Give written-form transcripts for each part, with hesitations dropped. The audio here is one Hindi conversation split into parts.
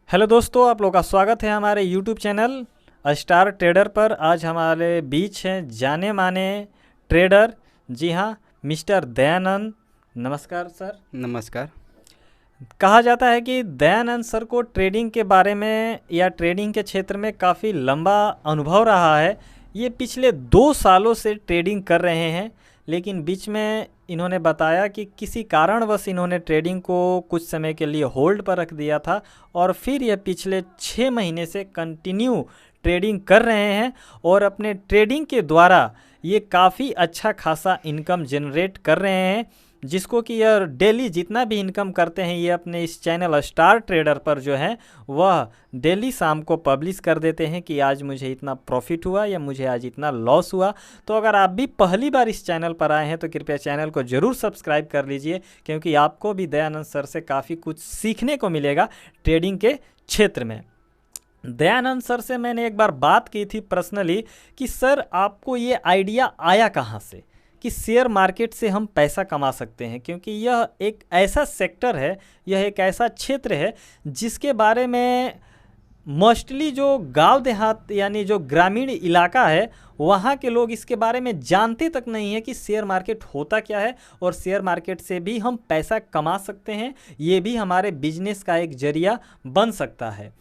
हेलो दोस्तों, आप लोगों का स्वागत है हमारे यूट्यूब चैनल स्टार ट्रेडर पर। आज हमारे बीच हैं जाने माने ट्रेडर, जी हाँ, मिस्टर दयानंद। नमस्कार सर। नमस्कार। कहा जाता है कि दयानंद सर को ट्रेडिंग के बारे में या ट्रेडिंग के क्षेत्र में काफ़ी लंबा अनुभव रहा है। ये पिछले 2 सालों से ट्रेडिंग कर रहे हैं, लेकिन बीच में इन्होंने बताया कि किसी कारणवश इन्होंने ट्रेडिंग को कुछ समय के लिए होल्ड पर रख दिया था और फिर ये पिछले 6 महीने से कंटिन्यू ट्रेडिंग कर रहे हैं और अपने ट्रेडिंग के द्वारा ये काफ़ी अच्छा खासा इनकम जनरेट कर रहे हैं, जिसको कि यह डेली जितना भी इनकम करते हैं ये अपने इस चैनल स्टार ट्रेडर पर जो है वह डेली शाम को पब्लिश कर देते हैं कि आज मुझे इतना प्रॉफिट हुआ या मुझे आज इतना लॉस हुआ। तो अगर आप भी पहली बार इस चैनल पर आए हैं तो कृपया चैनल को ज़रूर सब्सक्राइब कर लीजिए, क्योंकि आपको भी दयानंद सर से काफ़ी कुछ सीखने को मिलेगा ट्रेडिंग के क्षेत्र में। दयानंद सर से मैंने एक बार बात की थी पर्सनली कि सर आपको ये आइडिया आया कहाँ से कि शेयर मार्केट से हम पैसा कमा सकते हैं, क्योंकि यह एक ऐसा सेक्टर है, यह एक ऐसा क्षेत्र है जिसके बारे में मोस्टली जो गांव देहात यानी जो ग्रामीण इलाका है वहाँ के लोग इसके बारे में जानते तक नहीं है कि शेयर मार्केट होता क्या है और शेयर मार्केट से भी हम पैसा कमा सकते हैं, ये भी हमारे बिजनेस का एक जरिया बन सकता है।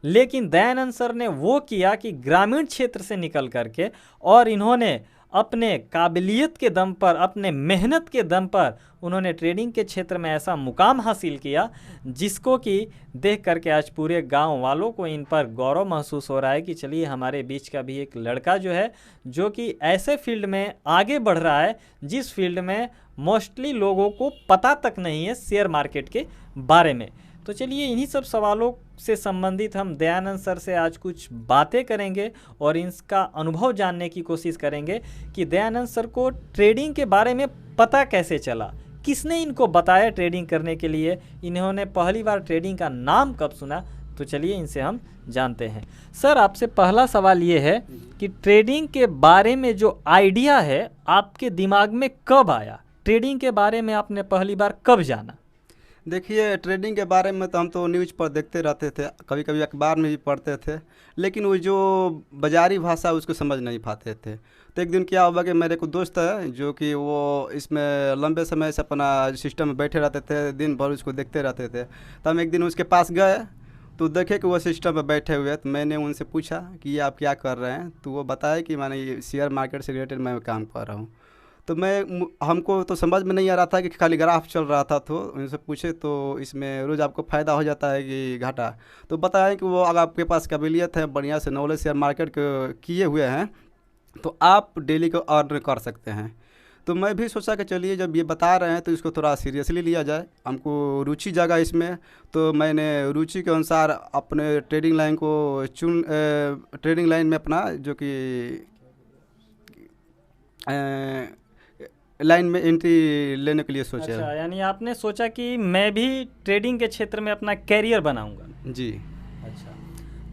लेकिन दयानंद सर ने वो किया कि ग्रामीण क्षेत्र से निकल करके और इन्होंने अपने काबिलियत के दम पर, अपने मेहनत के दम पर उन्होंने ट्रेडिंग के क्षेत्र में ऐसा मुकाम हासिल किया जिसको कि देख करके आज पूरे गांव वालों को इन पर गौरव महसूस हो रहा है कि चलिए हमारे बीच का भी एक लड़का जो है जो कि ऐसे फील्ड में आगे बढ़ रहा है जिस फील्ड में मोस्टली लोगों को पता तक नहीं है शेयर मार्केट के बारे में। तो चलिए इन्हीं सब सवालों से संबंधित हम दयानंद सर से आज कुछ बातें करेंगे और इसका अनुभव जानने की कोशिश करेंगे कि दयानंद सर को ट्रेडिंग के बारे में पता कैसे चला, किसने इनको बताया ट्रेडिंग करने के लिए, इन्होंने पहली बार ट्रेडिंग का नाम कब सुना। तो चलिए इनसे हम जानते हैं। सर आपसे पहला सवाल ये है कि ट्रेडिंग के बारे में जो आइडिया है आपके दिमाग में कब आया, ट्रेडिंग के बारे में आपने पहली बार कब जाना? देखिए, ट्रेडिंग के बारे में तो हम तो न्यूज़ पर देखते रहते थे, कभी कभी अखबार में भी पढ़ते थे, लेकिन वो जो बाज़ारी भाषा उसको समझ नहीं पाते थे। तो एक दिन क्या हुआ कि मेरे को दोस्त है जो कि वो इसमें लंबे समय से अपना सिस्टम में बैठे रहते थे, दिन भर उसको देखते रहते थे। तो हम एक दिन उसके पास गए तो देखे कि वो सिस्टम में बैठे हुए हैं। तो मैंने उनसे पूछा कि ये आप क्या कर रहे हैं, तो वो बताया कि मैंने ये शेयर मार्केट से रिलेटेड मैं काम कर रहा हूँ। तो हमको तो समझ में नहीं आ रहा था कि खाली ग्राफ चल रहा था। तो उनसे पूछे तो इसमें रोज़ आपको फ़ायदा हो जाता है कि घाटा। तो बताया कि वो अगर आपके पास काबिलियत है, बढ़िया से नॉलेज शेयर मार्केट के किए हुए हैं, तो आप डेली को अर्न कर सकते हैं। तो मैं भी सोचा कि चलिए जब ये बता रहे हैं तो इसको थोड़ा सीरियसली लिया जाए, हमको रुचि जगा इसमें। तो मैंने रुचि के अनुसार अपने ट्रेडिंग लाइन को ट्रेडिंग लाइन में अपना जो कि लाइन में एंट्री लेने के लिए सोचा। अच्छा, यानी आपने सोचा कि मैं भी ट्रेडिंग के क्षेत्र में अपना कैरियर बनाऊंगा। जी। अच्छा,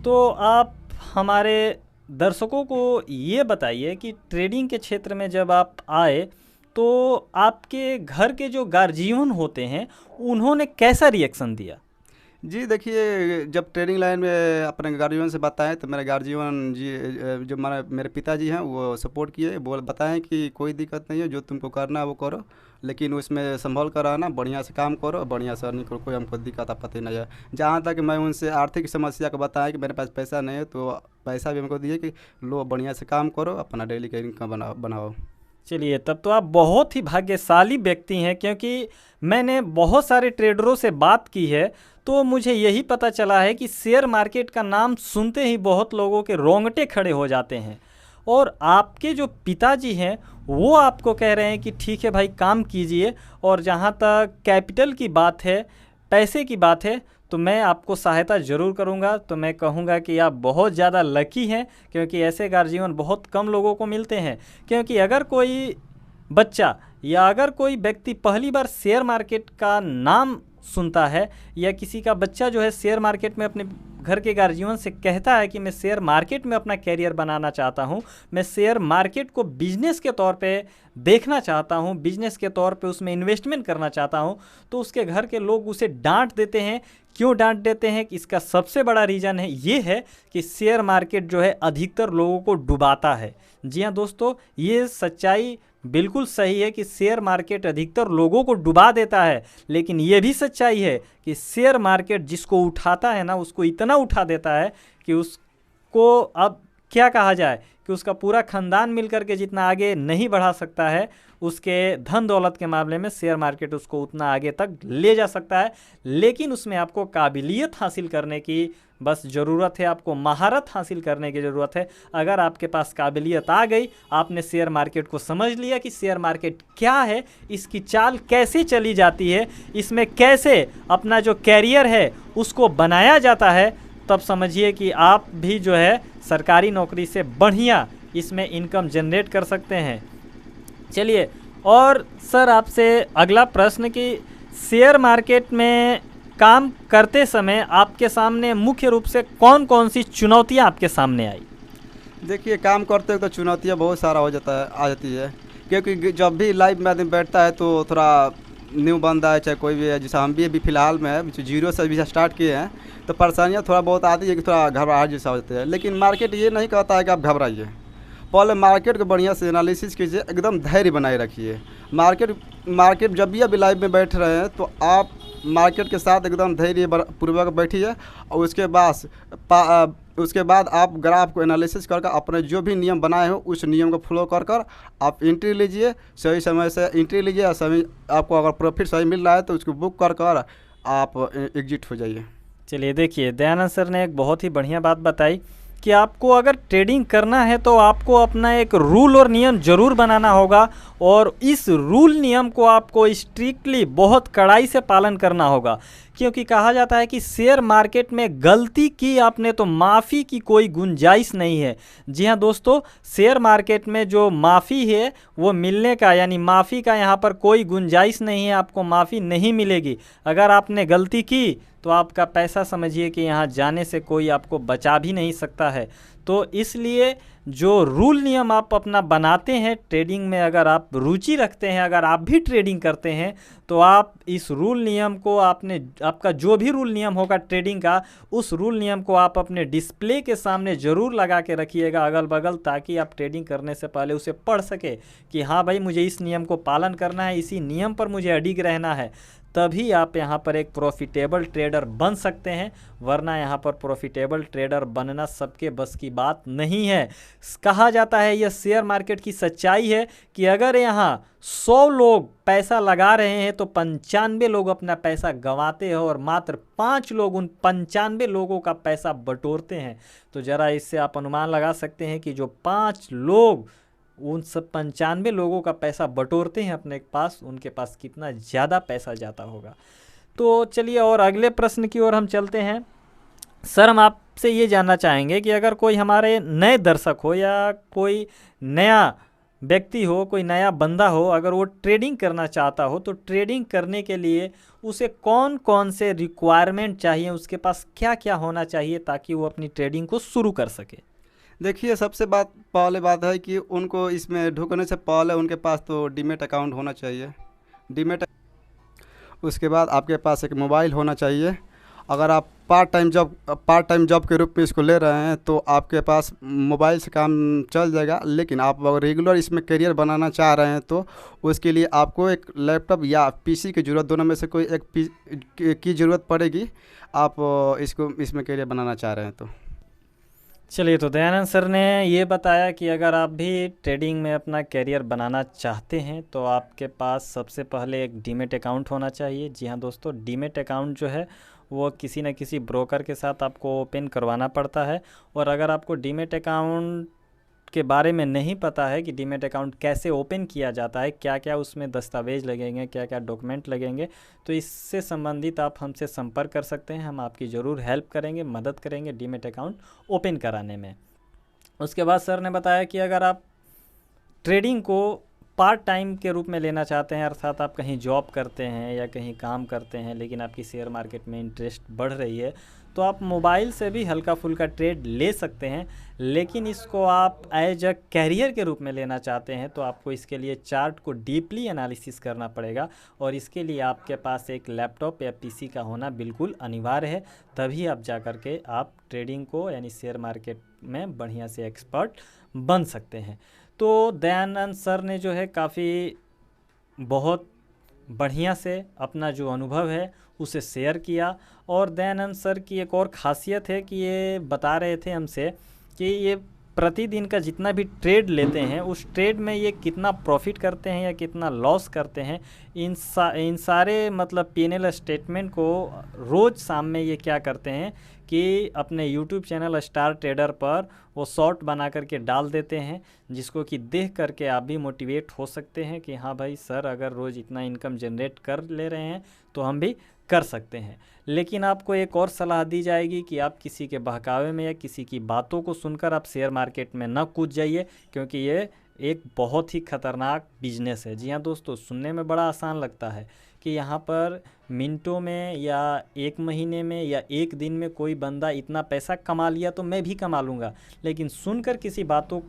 तो आप हमारे दर्शकों को ये बताइए कि ट्रेडिंग के क्षेत्र में जब आप आए तो आपके घर के जो गार्जियन होते हैं उन्होंने कैसा रिएक्शन दिया? जी देखिए, जब ट्रेडिंग लाइन में अपने गार्जियन से बताएं तो मेरे गार्जियन जी जो मेरे पिताजी हैं वो सपोर्ट किए, बताएं कि कोई दिक्कत नहीं है, जो तुमको करना है वो करो, लेकिन उसमें संभल कर आना, बढ़िया से काम करो, बढ़िया से अर्निंग करो, कोई हमको दिक्कत आपत्ति नहीं है। जहाँ तक मैं उनसे आर्थिक समस्या को बताया कि मेरे पास पैसा नहीं है, तो पैसा भी हमको दिए कि लो बढ़िया से काम करो, अपना डेली का इनकम बनाओ। चलिए, तब तो आप बहुत ही भाग्यशाली व्यक्ति हैं, क्योंकि मैंने बहुत सारे ट्रेडरों से बात की है तो मुझे यही पता चला है कि शेयर मार्केट का नाम सुनते ही बहुत लोगों के रोंगटे खड़े हो जाते हैं। और आपके जो पिताजी हैं वो आपको कह रहे हैं कि ठीक है भाई, काम कीजिए, और जहाँ तक कैपिटल की बात है, पैसे की बात है, तो मैं आपको सहायता ज़रूर करूंगा। तो मैं कहूंगा कि आप बहुत ज़्यादा लकी हैं, क्योंकि ऐसे गार्जियन बहुत कम लोगों को मिलते हैं। क्योंकि अगर कोई बच्चा या अगर कोई व्यक्ति पहली बार शेयर मार्केट का नाम सुनता है या किसी का बच्चा जो है शेयर मार्केट में अपने घर के गार्जियन से कहता है कि मैं शेयर मार्केट में अपना कैरियर बनाना चाहता हूं, मैं शेयर मार्केट को बिजनेस के तौर पे देखना चाहता हूं, बिजनेस के तौर पे उसमें इन्वेस्टमेंट करना चाहता हूं, तो उसके घर के लोग उसे डांट देते हैं क्यों डांट देते हैं? कि इसका सबसे बड़ा रीज़न है ये है कि शेयर मार्केट जो है अधिकतर लोगों को डुबाता है। जी हाँ दोस्तों, ये सच्चाई बिल्कुल सही है कि शेयर मार्केट अधिकतर लोगों को डुबा देता है, लेकिन ये भी सच्चाई है कि शेयर मार्केट जिसको उठाता है ना, उसको इतना उठा देता है कि उसको अब क्या कहा जाए कि उसका पूरा ख़ानदान मिलकर के जितना आगे नहीं बढ़ा सकता है, उसके धन दौलत के मामले में शेयर मार्केट उसको उतना आगे तक ले जा सकता है। लेकिन उसमें आपको काबिलियत हासिल करने की बस ज़रूरत है, आपको महारत हासिल करने की ज़रूरत है। अगर आपके पास काबिलियत आ गई, आपने शेयर मार्केट को समझ लिया कि शेयर मार्केट क्या है, इसकी चाल कैसे चली जाती है, इसमें कैसे अपना जो कैरियर है उसको बनाया जाता है, तब समझिए कि आप भी जो है सरकारी नौकरी से बढ़िया इसमें इनकम जनरेट कर सकते हैं। चलिए, और सर आपसे अगला प्रश्न कि शेयर मार्केट में काम करते समय आपके सामने मुख्य रूप से कौन कौन सी चुनौतियां आपके सामने आई? देखिए, काम करते वक्त तो चुनौतियाँ बहुत सारा हो जाता है, आ जाती है, क्योंकि जब भी लाइव में आदमी बैठता है तो थोड़ा न्यू बंदा है, चाहे कोई भी है, जैसे हम भी अभी फ़िलहाल में है, जीरो से अभी स्टार्ट किए हैं, तो परेशानियाँ थोड़ा बहुत आती है कि थोड़ा घबराहट जैसा हो जाता है। लेकिन मार्केट ये नहीं कहता है कि आप घबराइए, पहले मार्केट को बढ़िया से एनालिसिस कीजिए, एकदम धैर्य बनाए रखिए। मार्केट मार्केट जब भी अभी लाइव में बैठ रहे हैं तो आप मार्केट के साथ एकदम धैर्य पूर्वक बैठिए, और उसके बाद आप ग्राफ को एनालिसिस करके अपने जो भी नियम बनाए हो उस नियम को फॉलो कर कर आप एंट्री लीजिए, सही समय से एंट्री लीजिए, और सही आपको अगर प्रॉफिट सही मिल रहा है तो उसको बुक कर कर आप एग्जिट हो जाइए। चलिए देखिए, दयानंद सर ने एक बहुत ही बढ़िया बात बताई कि आपको अगर ट्रेडिंग करना है तो आपको अपना एक रूल और नियम ज़रूर बनाना होगा, और इस रूल नियम को आपको स्ट्रिक्टली बहुत कड़ाई से पालन करना होगा, क्योंकि कहा जाता है कि शेयर मार्केट में गलती की आपने तो माफ़ी की कोई गुंजाइश नहीं है। जी हाँ दोस्तों, शेयर मार्केट में जो माफ़ी है वो मिलने का, यानी माफ़ी का यहाँ पर कोई गुंजाइश नहीं है, आपको माफ़ी नहीं मिलेगी। अगर आपने गलती की तो आपका पैसा समझिए कि यहाँ जाने से कोई आपको बचा भी नहीं सकता है। तो इसलिए जो रूल नियम आप अपना बनाते हैं ट्रेडिंग में, अगर आप रुचि रखते हैं, अगर आप भी ट्रेडिंग करते हैं, तो आप इस रूल नियम को आपका जो भी रूल नियम होगा ट्रेडिंग का, उस रूल नियम को आप अपने डिस्प्ले के सामने ज़रूर लगा के रखिएगा अगल बगल, ताकि आप ट्रेडिंग करने से पहले उसे पढ़ सके कि हाँ भाई, मुझे इस नियम को पालन करना है, इसी नियम पर मुझे अडिग रहना है। तभी आप यहाँ पर एक प्रॉफिटेबल ट्रेडर बन सकते हैं, वरना यहाँ पर प्रॉफिटेबल ट्रेडर बनना सबके बस की बात नहीं है। कहा जाता है, यह शेयर मार्केट की सच्चाई है कि अगर यहाँ 100 लोग पैसा लगा रहे हैं तो 95 लोग अपना पैसा गंवाते हैं, और मात्र 5 लोग उन 95 लोगों का पैसा बटोरते हैं। तो ज़रा इससे आप अनुमान लगा सकते हैं कि जो 5 लोग उन सब 95 लोगों का पैसा बटोरते हैं अपने पास, उनके पास कितना ज़्यादा पैसा जाता होगा। तो चलिए, और अगले प्रश्न की ओर हम चलते हैं। सर, हम आपसे ये जानना चाहेंगे कि अगर कोई हमारे नए दर्शक हो या कोई नया व्यक्ति हो, कोई नया बंदा हो, अगर वो ट्रेडिंग करना चाहता हो, तो ट्रेडिंग करने के लिए उसे कौन कौन से रिक्वायरमेंट चाहिए, उसके पास क्या क्या होना चाहिए ताकि वो अपनी ट्रेडिंग को शुरू कर सके? देखिए, सबसे पहले बात है कि उनको इसमें ढुकने से पहले उनके पास तो डीमेट अकाउंट होना चाहिए। डीमेट उसके बाद आपके पास एक मोबाइल होना चाहिए। अगर आप पार्ट टाइम जॉब के रूप में इसको ले रहे हैं तो आपके पास मोबाइल से काम चल जाएगा, लेकिन आप अगर रेगुलर इसमें करियर बनाना चाह रहे हैं तो उसके लिए आपको एक लैपटॉप या पीसी की ज़रूरत, दोनों में से कोई एक की ज़रूरत पड़ेगी, आप इसमें करियर बनाना चाह रहे हैं तो। चलिए, तो दयानंद सर ने ये बताया कि अगर आप भी ट्रेडिंग में अपना कैरियर बनाना चाहते हैं तो आपके पास सबसे पहले एक डीमेट अकाउंट होना चाहिए। जी हाँ दोस्तों, डीमेट अकाउंट जो है वो किसी न किसी ब्रोकर के साथ आपको ओपन करवाना पड़ता है। और अगर आपको डीमेट अकाउंट के बारे में नहीं पता है कि डीमेट अकाउंट कैसे ओपन किया जाता है, क्या क्या उसमें दस्तावेज़ लगेंगे, क्या क्या डॉक्यूमेंट लगेंगे, तो इससे संबंधित आप हमसे संपर्क कर सकते हैं। हम आपकी ज़रूर हेल्प करेंगे, मदद करेंगे डीमेट अकाउंट ओपन कराने में। उसके बाद सर ने बताया कि अगर आप ट्रेडिंग को पार्ट टाइम के रूप में लेना चाहते हैं, अर्थात आप कहीं जॉब करते हैं या कहीं काम करते हैं लेकिन आपकी शेयर मार्केट में इंटरेस्ट बढ़ रही है, तो आप मोबाइल से भी हल्का फुल्का ट्रेड ले सकते हैं। लेकिन इसको आप एज अ कैरियर के रूप में लेना चाहते हैं तो आपको इसके लिए चार्ट को डीपली एनालिसिस करना पड़ेगा, और इसके लिए आपके पास एक लैपटॉप या पीसी का होना बिल्कुल अनिवार्य है। तभी आप जा कर के आप ट्रेडिंग को यानी शेयर मार्केट में बढ़िया से एक्सपर्ट बन सकते हैं। तो दयानंद सर ने जो है काफ़ी बहुत बढ़िया से अपना जो अनुभव है उसे शेयर किया। और दयानंद सर की एक और ख़ासियत है कि ये बता रहे थे हमसे कि ये प्रतिदिन का जितना भी ट्रेड लेते हैं उस ट्रेड में ये कितना प्रॉफिट करते हैं या कितना लॉस करते हैं, इन सारे मतलब P&L स्टेटमेंट को रोज़ शाम में ये क्या करते हैं कि अपने यूट्यूब चैनल स्टार ट्रेडर पर वो शॉर्ट बना करके डाल देते हैं, जिसको कि देख करके आप भी मोटिवेट हो सकते हैं कि हाँ भाई सर अगर रोज़ इतना इनकम जनरेट कर ले रहे हैं तो हम भी कर सकते हैं। लेकिन आपको एक और सलाह दी जाएगी कि आप किसी के बहकावे में या किसी की बातों को सुनकर आप शेयर मार्केट में न कूद जाइए, क्योंकि ये एक बहुत ही ख़तरनाक बिजनेस है। जी हाँ दोस्तों, सुनने में बड़ा आसान लगता है कि यहाँ पर मिनटों में या एक महीने में या एक दिन में कोई बंदा इतना पैसा कमा लिया तो मैं भी कमा लूँगा, लेकिन सुनकर किसी बातों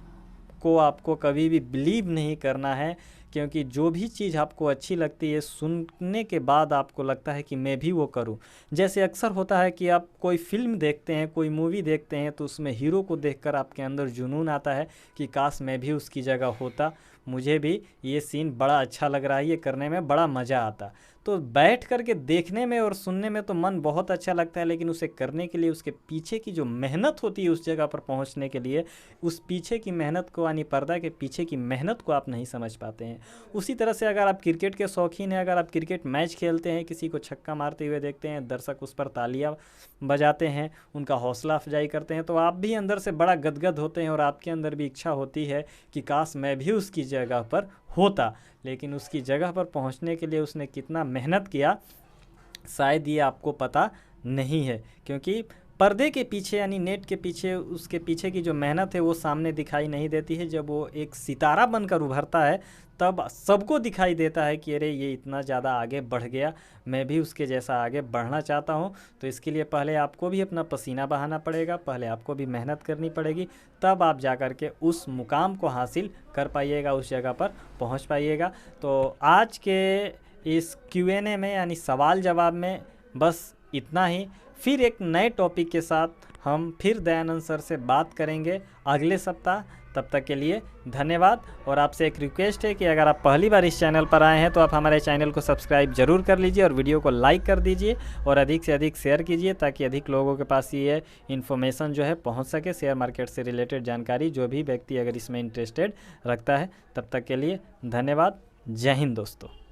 को आपको कभी भी बिलीव नहीं करना है, क्योंकि जो भी चीज़ आपको अच्छी लगती है सुनने के बाद आपको लगता है कि मैं भी वो करूं। जैसे अक्सर होता है कि आप कोई फिल्म देखते हैं, कोई मूवी देखते हैं तो उसमें हीरो को देखकर आपके अंदर जुनून आता है कि काश मैं भी उसकी जगह होता, मुझे भी ये सीन बड़ा अच्छा लग रहा है, ये करने में बड़ा मज़ा आता। तो बैठ कर के देखने में और सुनने में तो मन बहुत अच्छा लगता है, लेकिन उसे करने के लिए उसके पीछे की जो मेहनत होती है उस जगह पर पहुंचने के लिए, उस पीछे की मेहनत को यानी पर्दा के पीछे की मेहनत को आप नहीं समझ पाते हैं। उसी तरह से अगर आप क्रिकेट के शौकीन हैं, अगर आप क्रिकेट मैच खेलते हैं, किसी को छक्का मारते हुए देखते हैं, दर्शक उस पर तालियाँ बजाते हैं, उनका हौसला अफजाई करते हैं, तो आप भी अंदर से बड़ा गदगद होते हैं और आपके अंदर भी इच्छा होती है कि काश मैं भी उसकी जगह पर होता। लेकिन उसकी जगह पर पहुंचने के लिए उसने कितना मेहनत किया शायद ये आपको पता नहीं है, क्योंकि पर्दे के पीछे यानी नेट के पीछे उसके पीछे की जो मेहनत है वो सामने दिखाई नहीं देती है। जब वो एक सितारा बनकर उभरता है तब सबको दिखाई देता है कि अरे ये इतना ज़्यादा आगे बढ़ गया, मैं भी उसके जैसा आगे बढ़ना चाहता हूँ। तो इसके लिए पहले आपको भी अपना पसीना बहाना पड़ेगा, पहले आपको भी मेहनत करनी पड़ेगी, तब आप जा कर के उस मुकाम को हासिल कर पाइएगा, उस जगह पर पहुँच पाइएगा। तो आज के इस Q&A में यानी सवाल जवाब में बस इतना ही। फिर एक नए टॉपिक के साथ हम फिर दयानंद सर से बात करेंगे अगले सप्ताह। तब तक के लिए धन्यवाद। और आपसे एक रिक्वेस्ट है कि अगर आप पहली बार इस चैनल पर आए हैं तो आप हमारे चैनल को सब्सक्राइब जरूर कर लीजिए और वीडियो को लाइक कर दीजिए और अधिक से अधिक शेयर कीजिए, ताकि अधिक लोगों के पास ये इन्फॉर्मेशन जो है पहुंच सके, शेयर मार्केट से रिलेटेड जानकारी, जो भी व्यक्ति अगर इसमें इंटरेस्टेड रखता है। तब तक के लिए धन्यवाद। जय हिंद दोस्तों।